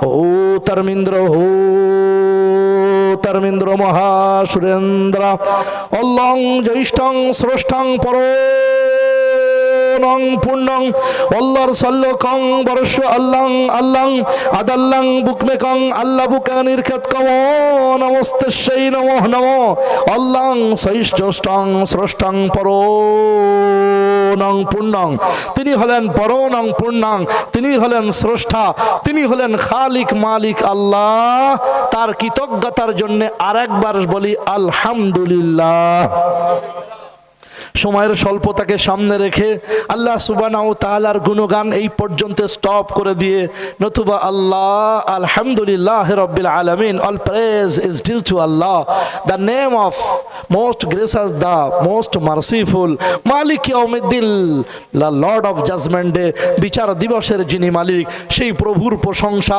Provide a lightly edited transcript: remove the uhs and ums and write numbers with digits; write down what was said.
ও ধর্মেন্দ্র হো ধর্মেন্দ্র মহাসুরেন্দ্র অল্লং জ্যৈষ্ঠং স্রষ্টাং পরং পুণ্যং অল্লার সল্লকং বর্ষ আল্লাং আল্লাং আদাল্লাং বুকমেকং আল্লাহ বুকানির ক্ষেতকম নমস্তে সেই নমঃ নমঃ অল্লাং সৈষ্ঠং স্রষ্টাং পরং পুণ্যং। তিনি হলেন পরং পুণ্যং, তিনি হলেন স্রষ্টা, তিনি হলেন খালিক মালিক আল্লাহ। তার কৃতজ্ঞতার জন্য আরেকবার বলি আলহামদুলিল্লাহ। সময়ের স্বল্পতাকে সামনে রেখে আল্লাহ সুবহানাহু ওয়া তাআলার গুণগান এই পর্যন্ত স্টপ করে দিয়ে, নতুবা আল্লাহ আলহামদুলিল্লাহ রাব্বিল আলামিন, all praise is due to Allah, the name of most gracious, the most merciful, Malik ইয়াউমিদ্দিন, the Lord of Judgment Day, বিচার দিবসের যিনি মালিক, সেই প্রভুর প্রশংসা